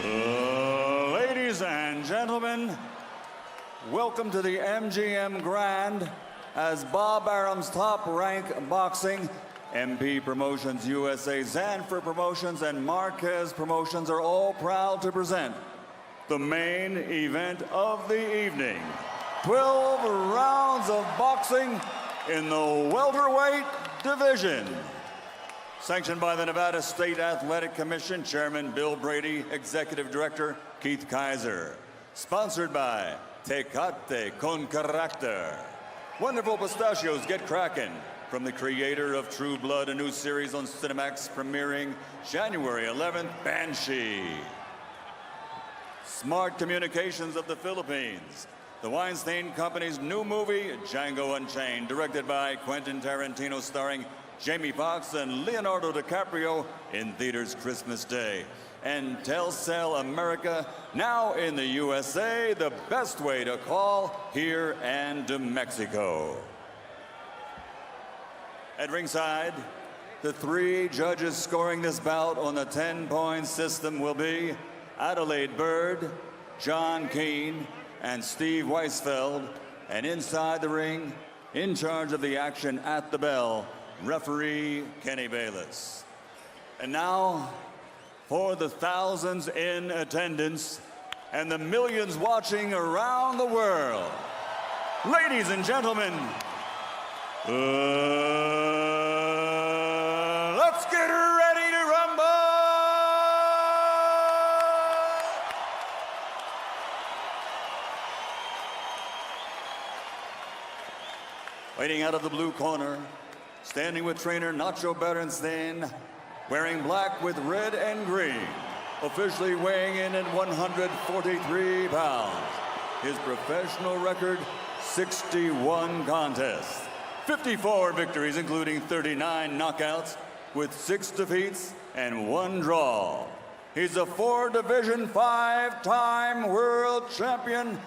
Ladies and gentlemen, welcome to the MGM Grand as Bob Arum's Top Rank Boxing, MP Promotions USA, Zanfer Promotions, and Marquez Promotions are all proud to present the main event of the evening. 12 rounds of boxing in the welterweight division. Sanctioned by the Nevada State Athletic Commission, Chairman Bill Brady, Executive Director Keith Kaiser. Sponsored by Tecate con Carácter. Wonderful pistachios, get cracking. From the creator of True Blood, a new series on Cinemax premiering January 11th, Banshee. Smart Communications of the Philippines. The Weinstein Company's new movie, Django Unchained, directed by Quentin Tarantino, starring Jamie Foxx and Leonardo DiCaprio, in theaters Christmas Day. And Telcel America, now in the USA, the best way to call here and to Mexico. At ringside, the 3 judges scoring this bout on the 10-point system will be Adelaide Bird, John Keane, and Steve Weisfeld. And inside the ring, in charge of the action at the bell, referee Kenny Bayless. And now, for the thousands in attendance and the millions watching around the world, ladies and gentlemen, let's get ready to rumble! Waiting out of the blue corner, standing with trainer Nacho Berenstein, wearing black with red and green, officially weighing in at 143 pounds. His professional record, 61 contests, 54 victories, including 39 knockouts, with 6 defeats and 1 draw. He's a 4-division, 5-time world champion,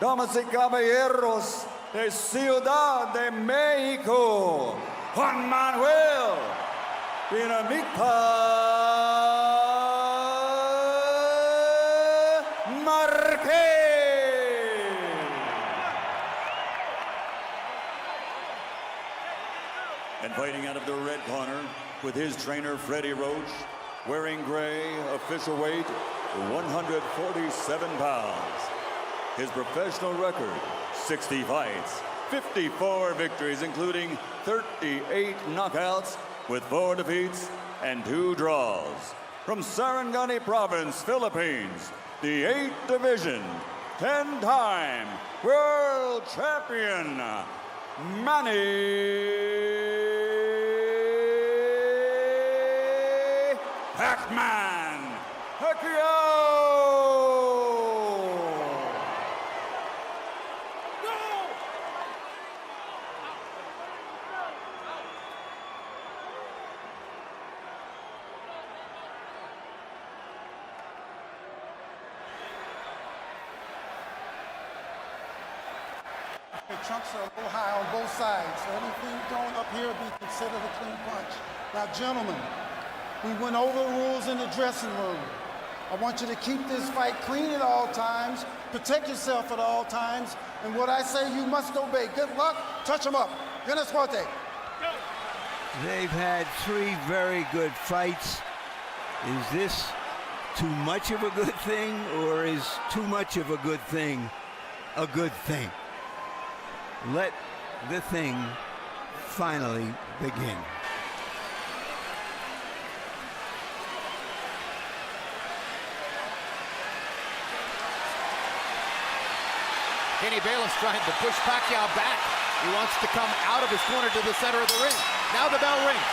damas y caballeros, de Ciudad de Mexico, Juan Manuel Dinamita Marquez. And fighting out of the red corner with his trainer Freddie Roach, wearing gray, official weight 147 pounds. His professional record, 60 fights, 54 victories, including 38 knockouts, with 4 defeats and 2 draws. From Sarangani Province, Philippines, the 8th Division, 10-time world champion, Manny Pac-Man Pacquiao! The trunks are a little high on both sides, so anything thrown up here will be considered a clean punch. Now, gentlemen, we went over the rules in the dressing room. I want you to keep this fight clean at all times, protect yourself at all times, and what I say you must obey. Good luck, touch them up. Buena suerte. They've had 3 very good fights. Is this too much of a good thing, or is too much of a good thing a good thing? Let the thing finally begin. Kenny Bayless trying to push Pacquiao back. He wants to come out of his corner to the center of the ring. Now the bell rings.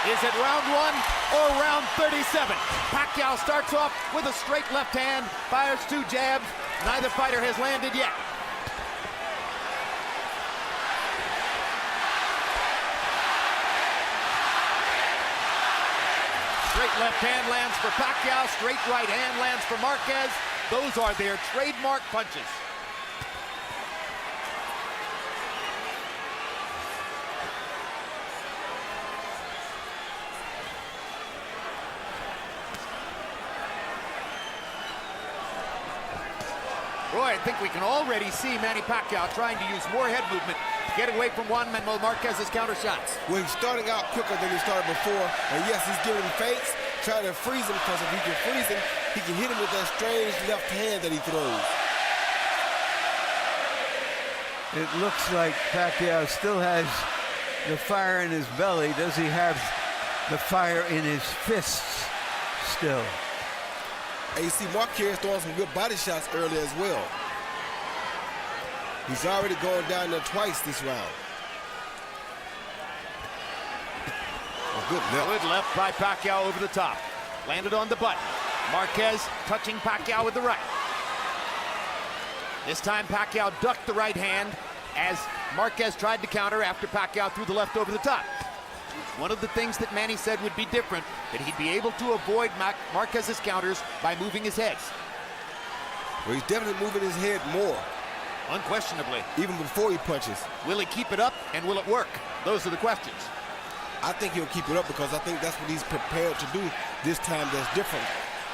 Is it round 1 or round 37? Pacquiao starts off with a straight left hand, fires 2 jabs. Neither fighter has landed yet. Straight left hand lands for Pacquiao, straight right hand lands for Marquez. Those are their trademark punches. Roy, I think we can already see Manny Pacquiao trying to use more head movement to get away from Juan Manuel Marquez's counter shots. Well, he's starting out quicker than he started before. And yes, he's giving him feints, trying to freeze him, because if he can freeze him, he can hit him with that strange left hand that he throws. It looks like Pacquiao still has the fire in his belly. Does he have the fire in his fists still? And you see Marquez throwing some good body shots earlier as well. He's already gone down there twice this round. A good left. Good left by Pacquiao over the top. Landed on the button. Marquez touching Pacquiao with the right. This time Pacquiao ducked the right hand as Marquez tried to counter after Pacquiao threw the left over the top. One of the things that Manny said would be different, that he'd be able to avoid Marquez's counters by moving his heads. Well, he's definitely moving his head more. Unquestionably. Even before he punches. Will he keep it up, and will it work? Those are the questions. I think he'll keep it up, because I think that's what he's prepared to do this time that's different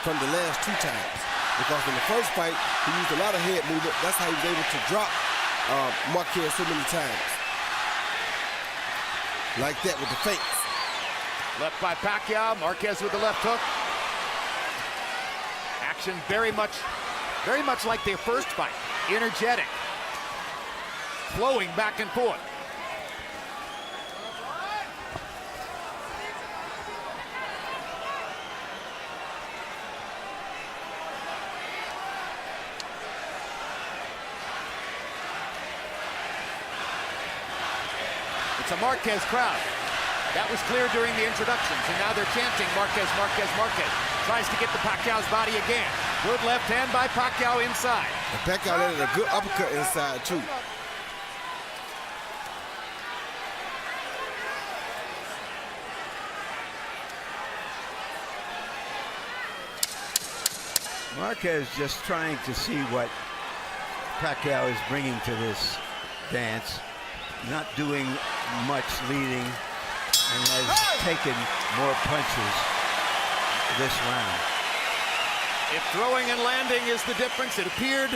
from the last two times. Because in the first fight, he used a lot of head movement. That's how he was able to drop Marquez so many times. Like that with the feints. Left by Pacquiao, Marquez with the left hook. Action very much like their first fight. Energetic. Flowing back and forth. It's a Marquez crowd. That was clear during the introductions, and now they're chanting Marquez, Marquez, Marquez. Tries to get to Pacquiao's body again. Good left hand by Pacquiao inside. And Pacquiao landed a good uppercut inside, too. Marquez just trying to see what Pacquiao is bringing to this dance. Not doing much leading, and has taken more punches this round. If throwing and landing is the difference, it appeared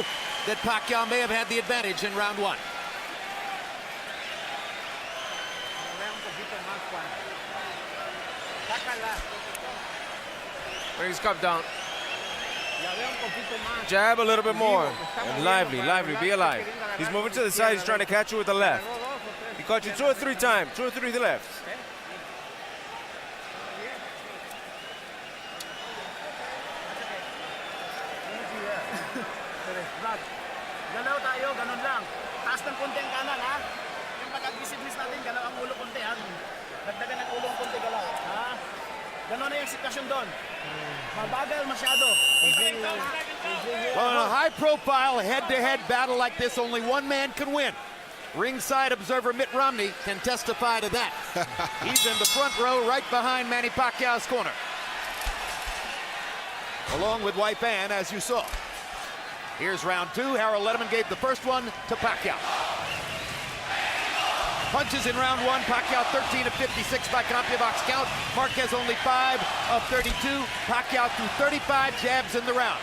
that Pacquiao may have had the advantage in round one. Bring his cup down. Jab a little bit more. And lively, be alive. He's moving to the side, he's trying to catch you with the left. He caught you 2 or 3 times, 2 or 3 lefts. Galaw tayo, ganun lang. Taas ng konti ang kanan, ha? Yung pag-aggressiveness natin, galaw ang ulo konti, ha? Dagdagan ng ulo konti, galaw, ha? Ganun na yung sitwasyon doon. Mabagal masyado. Well, in a high-profile head-to-head battle like this, only one man can win. Ringside observer Mitt Romney can testify to that. He's in the front row right behind Manny Pacquiao's corner. Along with wife Ann, as you saw. Here's round two. Harold Letterman gave the first one to Pacquiao. Punches in round one. Pacquiao 13 of 56 by Canoppia box count. Marquez only 5 of 32. Pacquiao threw 35 jabs in the round.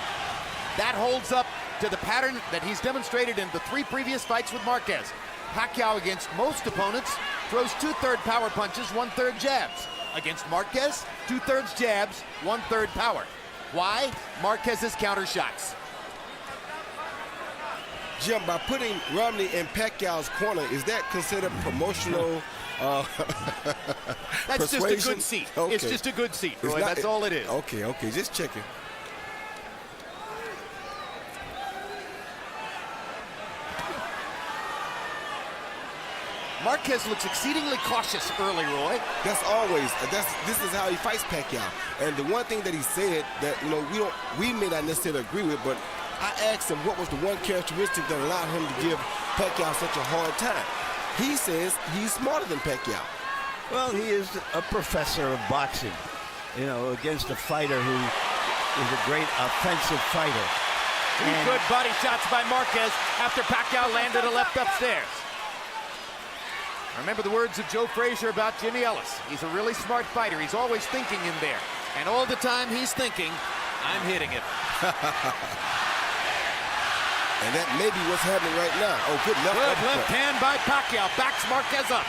That holds up to the pattern that he's demonstrated in the 3 previous fights with Marquez. Pacquiao, against most opponents, throws 2/3 power punches, 1/3 jabs. Against Marquez, 2/3 jabs, 1/3 power. Why? Marquez's counter shots. Jim, by putting Romney in Pacquiao's corner, is that considered promotional That's persuasion? just a good seat. Okay. It's just a good seat, Roy. That's all it is. Okay, just checking. Marquez looks exceedingly cautious early, Roy. That's always. This is how he fights Pacquiao. And the one thing that he said that we may not necessarily agree with, but I asked him what was the one characteristic that allowed him to give Pacquiao such a hard time. He says he's smarter than Pacquiao. Well, he is a professor of boxing, against a fighter who is a great offensive fighter. Two good body shots by Marquez after Pacquiao landed a left upstairs. Remember the words of Joe Frazier about Jimmy Ellis. He's a really smart fighter. He's always thinking in there. And all the time he's thinking, I'm hitting it. And that may be what's happening right now. Oh, good left Good uppercut. left hand by Pacquiao. Backs Marquez up.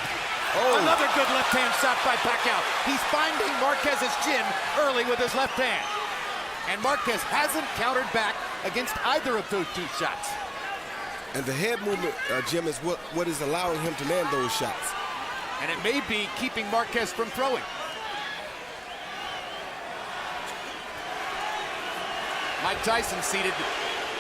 Oh. Another good left hand shot by Pacquiao. He's finding Marquez's chin early with his left hand. And Marquez hasn't countered back against either of those two shots. And the head movement, Jim, is what is allowing him to land those shots. And it may be keeping Marquez from throwing. Mike Tyson seated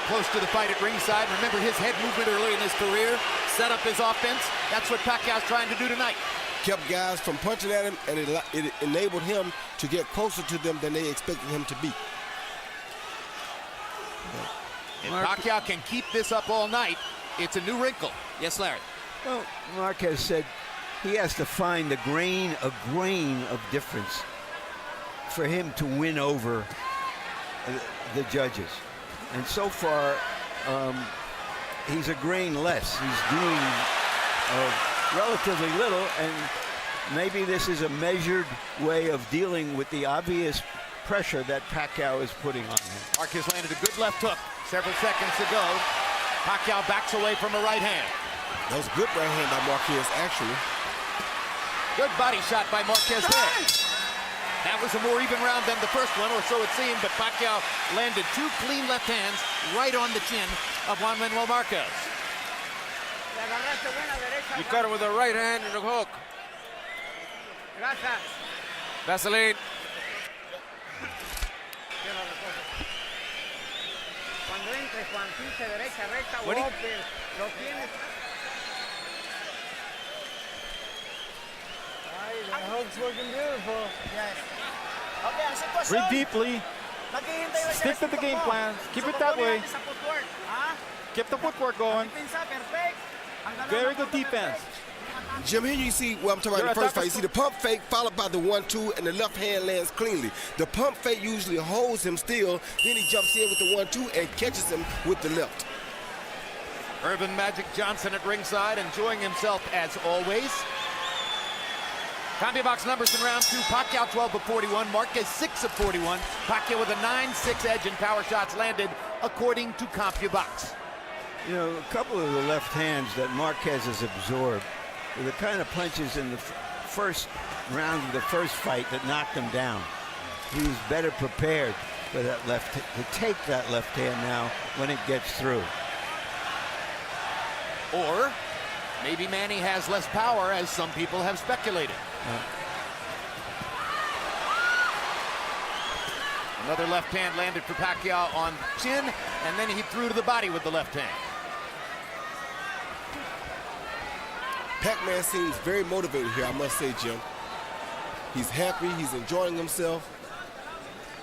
close to the fight at ringside. Remember his head movement early in his career, set up his offense. That's what Pacquiao's trying to do tonight. Kept guys from punching at him, and it enabled him to get closer to them than they expected him to be. If Pacquiao can keep this up all night, it's a new wrinkle. Yes, Larry. Well, Marquez said he has to find a grain of difference for him to win over the judges. And so far, he's a grain less. He's doing relatively little, and maybe this is a measured way of dealing with the obvious pressure that Pacquiao is putting on him. Marquez landed a good left hook several seconds ago. Pacquiao backs away from a right hand. That was a good right hand by Marquez, actually. Good body shot by Marquez there. That was a more even round than the first one, or so it seemed, but Pacquiao landed two clean left hands right on the chin of Juan Manuel Marquez. You cut it with a right hand and a hook. Vaseline. What do you- The hook's looking beautiful. Yes. Okay, ang sitwasyon. Breathe deeply. Naghihintay lang Stick to the game plan. Keep it that way. Sa footwork. Ha? Keep the footwork going. Pinsa, perfect. Ang dalawa Very ng good perfect. defense. Jim, here you see, well, I'm talking about the first fight. You see the pump fake followed by the 1-2, and the left hand lands cleanly. The pump fake usually holds him still, then he jumps in with the 1-2 and catches him with the left. Irvin Magic Johnson at ringside, enjoying himself as always. CompuBox numbers in round two. Pacquiao 12 of 41, Marquez 6 of 41. Pacquiao with a 9-6 edge in power shots landed, according to CompuBox. You know, a couple of the left hands that Marquez has absorbed were the kind of punches in the first round of the first fight that knocked him down. He was better prepared for that to take that left hand now when it gets through. Or maybe Manny has less power, as some people have speculated. Another left hand landed for Pacquiao on chin, and then he threw to the body with the left hand. Pac-Man seems very motivated here, I must say, Jim. He's happy, he's enjoying himself,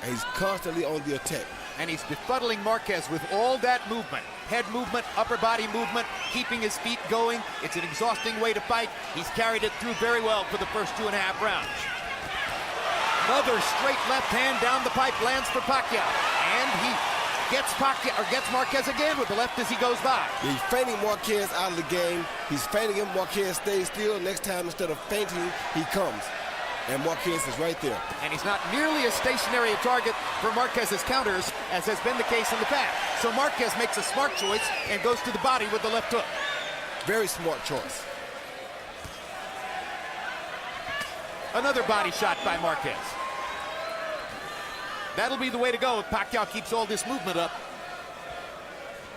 and he's constantly on the attack. And he's befuddling Marquez with all that movement. Head movement, upper body movement, keeping his feet going. It's an exhausting way to fight. He's carried it through very well for the first 2.5 rounds. Another straight left hand down the pipe lands for Pacquiao. And he gets Marquez again with the left as he goes by. He's feinting Marquez out of the game. He's feinting him. Marquez stays still. Next time, instead of feinting, he comes. And Marquez is right there. And he's not nearly as stationary a target for Marquez's counters as has been the case in the past. So Marquez makes a smart choice and goes to the body with the left hook. Very smart choice. Another body shot by Marquez. That'll be the way to go if Pacquiao keeps all this movement up.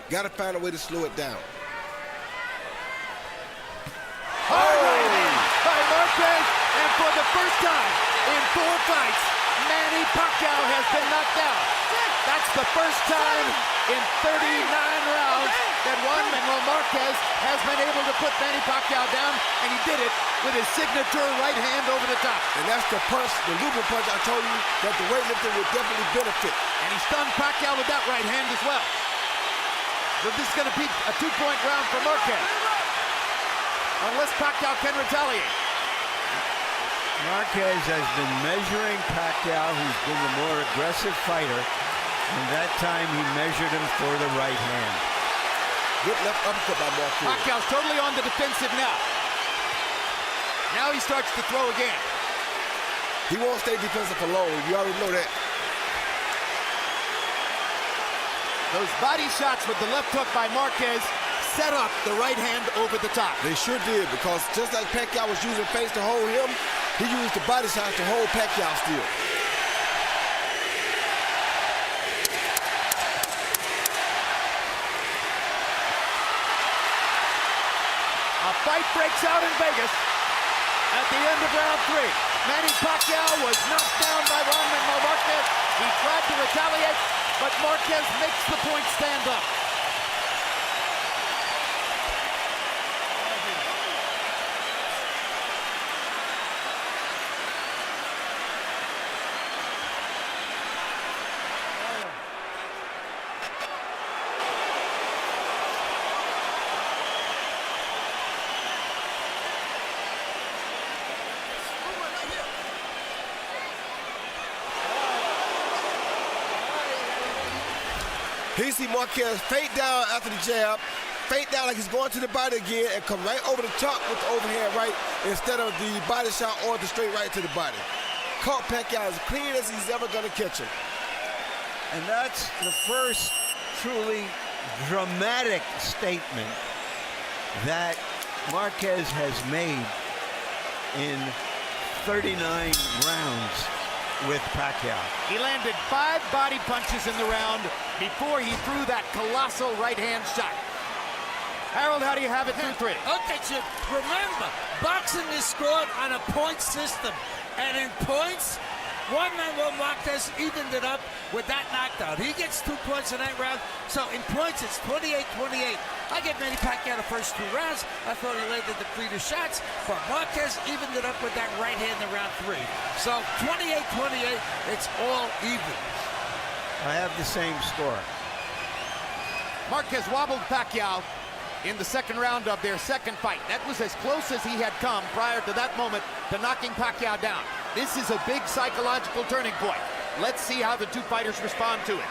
Got to find a way to slow it down. Hard right hand by Marquez, and for the first time in 4 fights, Manny Pacquiao has been knocked out. That's the first time in 39 rounds that Juan Manuel Marquez has been able to put Manny Pacquiao down, and he did it with his signature right hand over the top. And that's the punch, the looping punch I told you that the weightlifter would definitely benefit. And he stunned Pacquiao with that right hand as well. So this is going to be a 2-point round for Marquez, unless Pacquiao can retaliate. Marquez has been measuring Pacquiao, who's been the more aggressive fighter, and that time he measured him for the right hand. Good left uppercut by Marquez. Pacquiao's totally on the defensive now. Now he starts to throw again. He won't stay defensive for long. You already know that. Those body shots with the left hook by Marquez set up the right hand over the top. They sure did, because just like Pacquiao was using feints to hold him, he used the body shots to hold Pacquiao still. A fight breaks out in Vegas at the end of round 3. Manny Pacquiao was knocked down by Juan Marquez. He tried to retaliate, but Marquez makes the point stand up. He see Marquez fade down after the jab, fade down like he's going to the body again, and come right over the top with the overhand right instead of the body shot or the straight right to the body. Caught Pacquiao as clean as he's ever going to catch him. And that's the first truly dramatic statement that Marquez has made in 39 rounds with Pacquiao. He landed 5 body punches in the round before he threw that colossal right-hand shot. Harold, how do you have it through 3? Okay, Chip, remember, boxing is scored on a point system. And in points, Juan Marquez evened it up with that knockdown. He gets 2 points in that round. So in points, it's 28-28. I give Manny Pacquiao the first 2 rounds. I thought he landed the cleaner shots, but Marquez evened it up with that right hand in round 3. So 28-28, it's all even. I have the same score. Marquez wobbled Pacquiao in the second round of their second fight. That was as close as he had come prior to that moment to knocking Pacquiao down. This is a big psychological turning point. Let's see how the 2 fighters respond to it.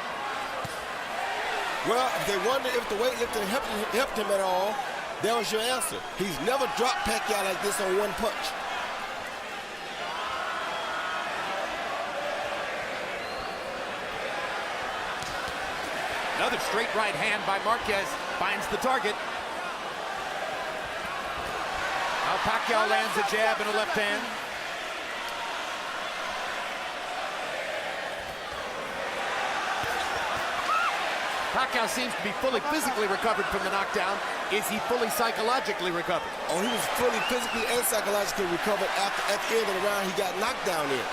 Well, if they wonder if the weightlifting helped him at all, that was your answer. He's never dropped Pacquiao like this on 1 punch. Another straight right hand by Marquez finds the target. Now Pacquiao lands a jab and a left hand. Pacquiao seems to be fully physically recovered from the knockdown. Is he fully psychologically recovered? Oh, he was fully physically and psychologically recovered after at the end of the round he got knocked down in.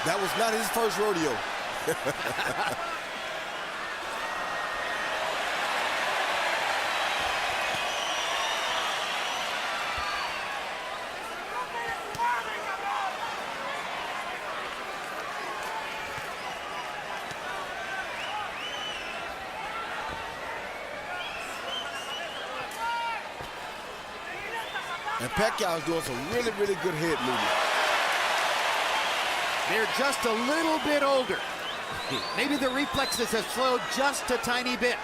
That was not his first rodeo. And Pacquiao is doing some really, really good head movement. They're just a little bit older. Maybe the reflexes have slowed just a tiny bit.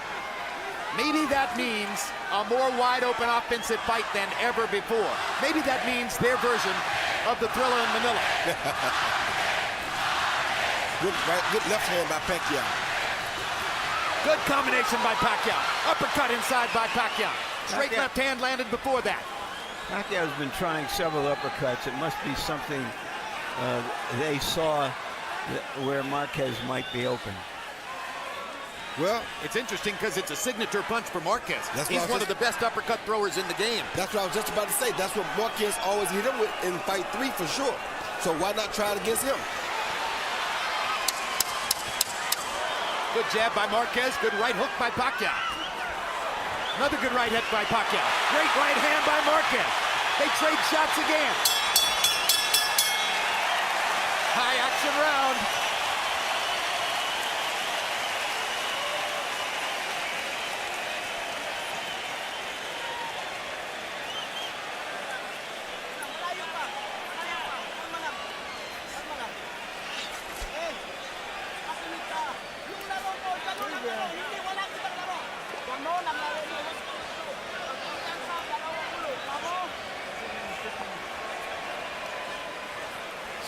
Maybe that means a more wide open offensive fight than ever before. Maybe that means their version of the Thriller in Manila. Good left hand by Pacquiao. Good combination by Pacquiao. Uppercut inside by Pacquiao. Straight left hand landed before that. Pacquiao's been trying several uppercuts. It must be something they saw where Marquez might be open. Well, it's interesting because it's a signature punch for Marquez. He's one of the best uppercut throwers in the game. That's what I was just about to say. That's what Marquez always hit him with in fight 3 for sure. So why not try it against him? Good jab by Marquez. Good right hook by Pacquiao. Another good right hook by Pacquiao. Great right hand by Marquez. They trade shots again. High action round.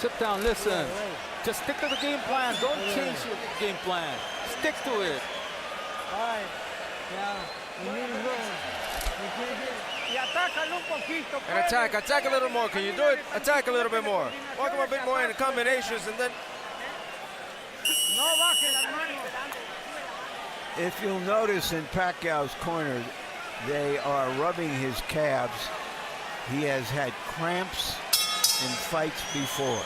Sit down, listen. Just stick to the game plan. Don't change your game plan. Stick to it. All right. Yeah. We need to go. And attack a little more. Can you do it? Attack a little bit more. Walk him a bit more in the combinations, and then If you'll notice in Pacquiao's corner, they are rubbing his calves. He has had cramps in fights before.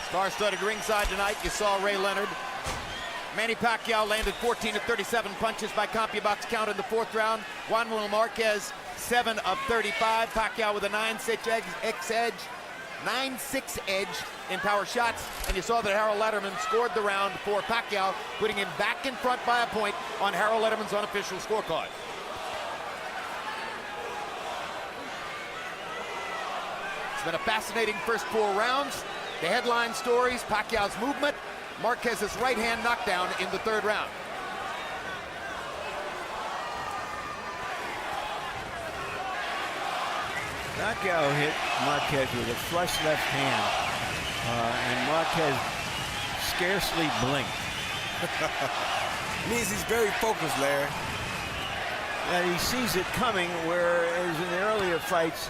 Star-studded ringside tonight. You saw Ray Leonard. Manny Pacquiao landed 14 of 37 punches by CompuBox count in the 4th round. Juan Manuel Marquez, 7 of 35. Pacquiao with a 9-6 edge in power shots. And you saw that Harold Letterman scored the round for Pacquiao, putting him back in front by a point on Harold Letterman's unofficial scorecard. It's been a fascinating first 4 rounds. The headline stories: Pacquiao's movement, Marquez's right hand knockdown in the 3rd round. Pacquiao hit Marquez with a flush left hand, and Marquez scarcely blinked. Means he's very focused, Larry. And he sees it coming, whereas in the earlier fights,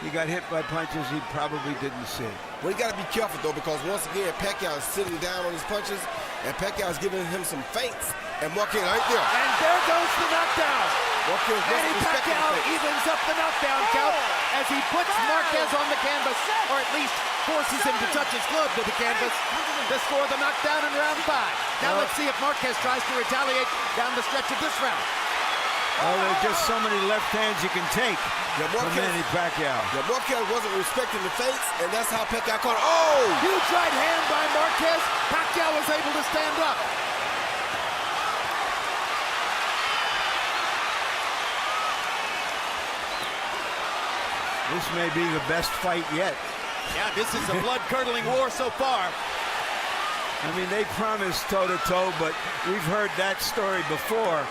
he got hit by punches he probably didn't see. Well, you got to be careful, though, because once again, Pacquiao is sitting down on his punches, and Pacquiao is giving him some feints, and Marquez right there. And there goes the knockdown. Marquez Manny Pacquiao evens up the knockdown count as he puts Marquez on the canvas, or at least forces him to touch his glove to the canvas to score the knockdown in round 5. Now let's see if Marquez tries to retaliate down the stretch of this round. Oh, there are just so many left hands you can take from Manny Pacquiao. Yeah, Marquez wasn't respecting the feints, and that's how Pacquiao caught it. Oh! Huge right hand by Marquez. Pacquiao was able to stand up. This may be the best fight yet. Yeah, this is a blood-curdling war so far. I mean, they promised toe-to-toe, but we've heard that story before,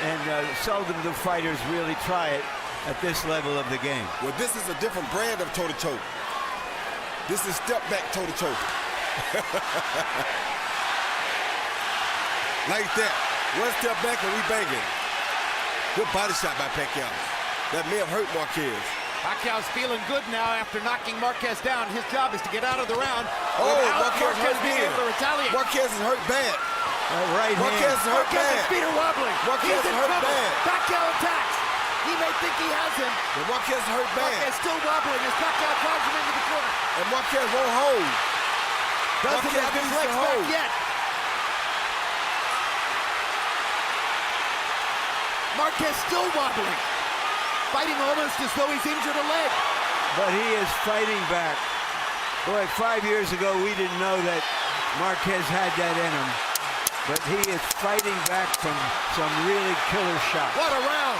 and seldom do fighters really try it at this level of the game. Well, this is a different brand of toe-to-toe. This is step-back toe-to-toe. Like that. One step back and we banging. Good body shot by Pacquiao. That may have hurt Marquez. Pacquiao's feeling good now after knocking Marquez down. His job is to get out of the round without Marquez being able to retaliate. Marquez is hurt bad. Right Marquez is hurt bad. Marquez's feet are wobbling. Marquez He's is in hurt trouble. bad. Pacquiao attacks. He may think he has him. But Marquez is hurt bad. Marquez still wobbling as Pacquiao drives him into the corner. And Marquez won't hold. Doesn't have his legs back yet. Marquez still wobbling. Fighting almost as though he's injured a leg. But he is fighting back. Boy, 5 years ago, we didn't know that Marquez had that in him. But he is fighting back from some really killer shots. What a round!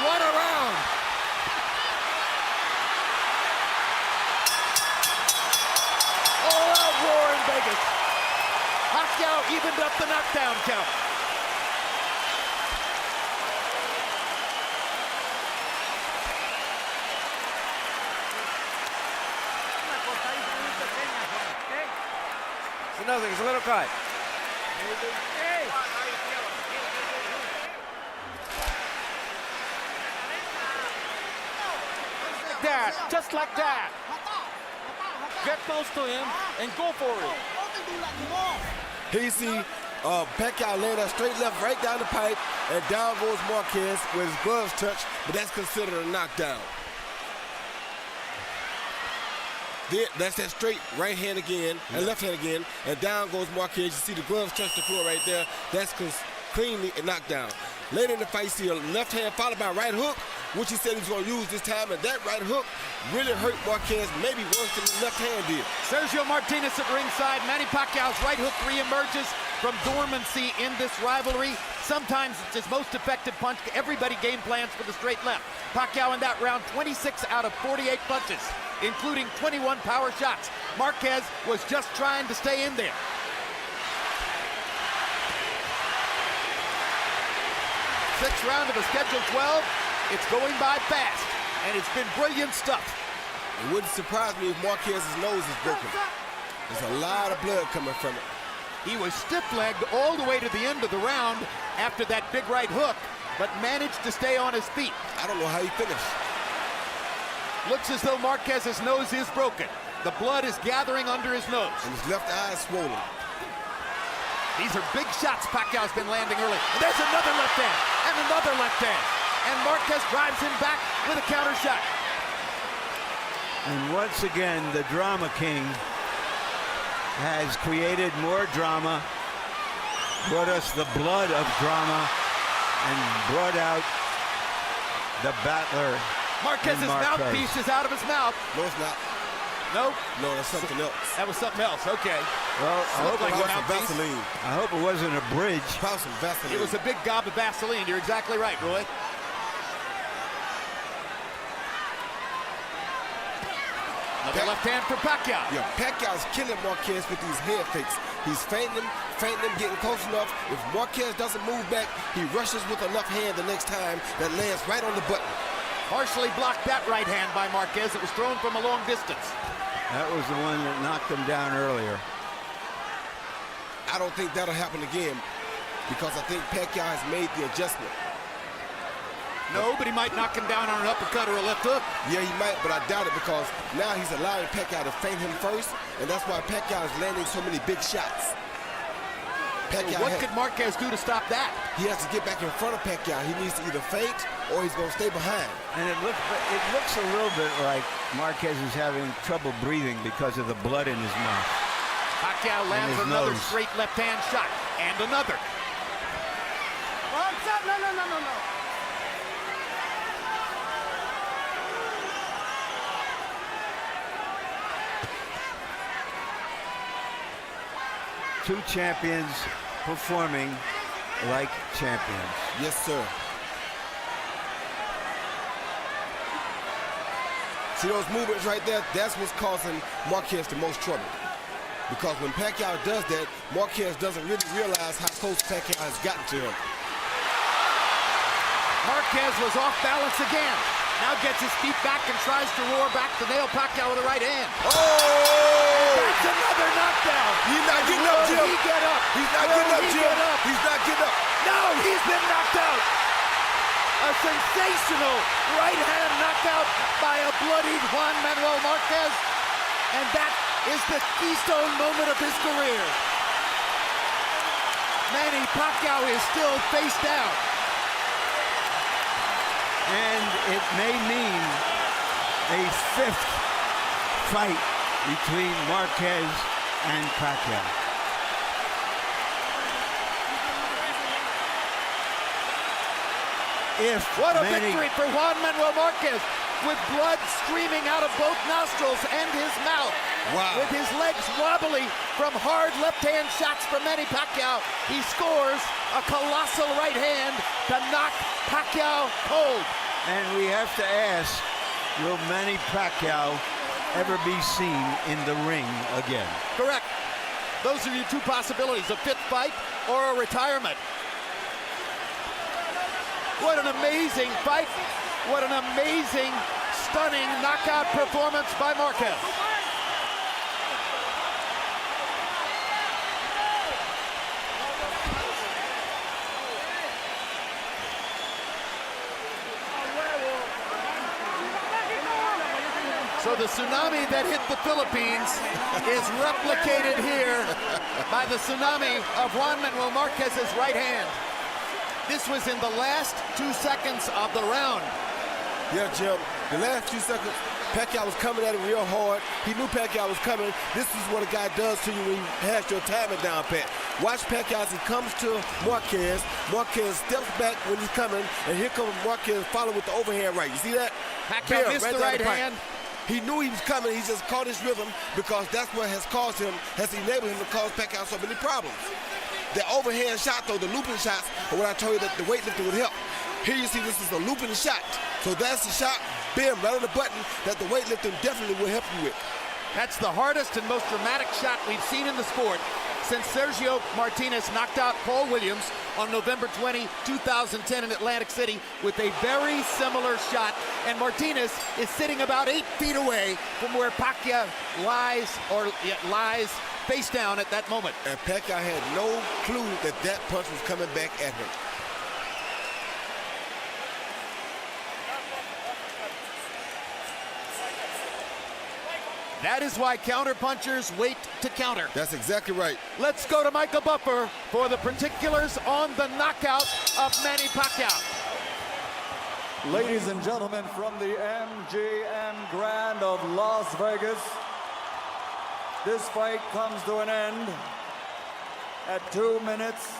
What a round! All-out roar in Vegas. Pacquiao evened up the knockdown count. it's nothing. It's a little cut. That, just like that. Get close to him and go for it. Here you see Pacquiao laying that straight left right down the pipe, and down goes Marquez with his gloves touch, but that's considered a knockdown. Then, that's that straight right hand again, and left hand again, and down goes Marquez. You see the gloves touch the floor right there. That's cleanly a knockdown. Later in the fight, you see a left hand followed by a right hook, which he said he was going to use this time, and that right hook really hurt Marquez, maybe worse than the left hand did. Sergio Martinez at ringside. Manny Pacquiao's right hook reemerges from dormancy in this rivalry. Sometimes it's his most effective punch. Everybody game plans for the straight left. Pacquiao in that round, 26 out of 48 punches, including 21 power shots. Marquez was just trying to stay in there. Sixth round of a scheduled 12. It's going by fast, and it's been brilliant stuff. It wouldn't surprise me if Marquez's nose is broken. There's a lot of blood coming from it. He was stiff-legged all the way to the end of the round after that big right hook, but managed to stay on his feet. I don't know how he finished. Looks as though Marquez's nose is broken. The blood is gathering under his nose. And his left eye is swollen. These are big shots Pacquiao's been landing early. And there's another left hand, and another left hand. And Marquez drives him back with a counter shot. And once again, the Drama King has created more drama, brought us the blood of drama, and brought out the battler. Marquez's mouthpiece is out of his mouth. No, it's not. Nope. No, that's something else. That was something else. Okay. Well, I hope, like Vaseline. I hope it wasn't a bridge. Probably some Vaseline. It was a big gob of Vaseline. You're exactly right, Roy. Another left hand for Pacquiao. Yeah, Pacquiao's killing Marquez with these head fakes. He's feinting him, getting close enough. If Marquez doesn't move back, he rushes with enough hand the next time that lands right on the button. Partially blocked that right hand by Marquez. It was thrown from a long distance. That was the one that knocked him down earlier. I don't think that'll happen again because I think Pacquiao has made the adjustment. No, but he might knock him down on an uppercut or a left hook. Yeah, he might, but I doubt it because now he's allowing Pacquiao to feint him first, and that's why Pacquiao is landing so many big shots. What could Marquez do to stop that? He has to get back in front of Pacquiao. He needs to either feint or he's going to stay behind. And it looks a little bit like Marquez is having trouble breathing because of the blood in his mouth. Pacquiao lands another straight left-hand shot, and another. No. Two champions performing like champions. Yes, sir. See those movements right there? That's what's causing Marquez the most trouble. Because when Pacquiao does that, Marquez doesn't really realize how close Pacquiao has gotten to him. Marquez was off balance again. Now gets his feet back and tries to roar back to nail Pacquiao with the right hand. Oh! That's another knockdown. He's not getting up, Jim. He get up. He's not getting up, Jim. He's not getting up. No, he's been knocked out. A sensational right hand knockout by a bloodied Juan Manuel Marquez. And that is the keystone moment of his career. Manny Pacquiao is still face down. And it may mean a fifth fight between Marquez and Pacquiao. What a victory for Juan Manuel Marquez, with blood streaming out of both nostrils and his mouth. Wow. With his legs wobbly from hard left-hand shots from Manny Pacquiao, he scores a colossal right hand to knock Pacquiao cold. And we have to ask, will Manny Pacquiao ever be seen in the ring again? Correct. Those are your two possibilities, a fifth fight or a retirement. What an amazing fight. What an amazing, stunning knockout performance by Marquez. So the tsunami that hit the Philippines is replicated here by the tsunami of Juan Manuel Marquez's right hand. This was in the last 2 seconds of the round. Yeah, Jim, the last few seconds, Pacquiao was coming at him real hard. He knew Pacquiao was coming. This is what a guy does to you when you has your timing down pat. Watch Pacquiao as he comes to Marquez. Marquez steps back when he's coming, and here comes Marquez following with the overhand right. You see that? Pacquiao missed the right hand. He knew he was coming. He just caught his rhythm because that's what has caused him, has enabled him to cause Pacquiao so many problems. The overhand shot, though, the looping shots, are what I told you that the weightlifting would help. Here you see this is a looping shot. So that's the shot, bam, right on the button that the weightlifting definitely will help you with. That's the hardest and most dramatic shot we've seen in the sport since Sergio Martinez knocked out Paul Williams on November 20, 2010 in Atlantic City with a very similar shot. And Martinez is sitting about 8 feet away from where Pacquiao lies face down at that moment. And Pacquiao had no clue that that punch was coming back at him. That is why counterpunchers wait to counter. That's exactly right. Let's go to Michael Buffer for the particulars on the knockout of Manny Pacquiao. Ladies and gentlemen, from the MGM Grand of Las Vegas, this fight comes to an end at 2 minutes,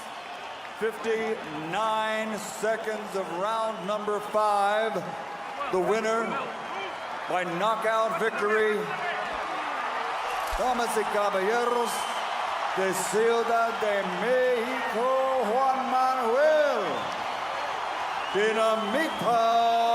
59 seconds of round number 5. The winner by knockout victory, damas y caballeros, de Ciudad de Mexico, Juan Manuel Dinamita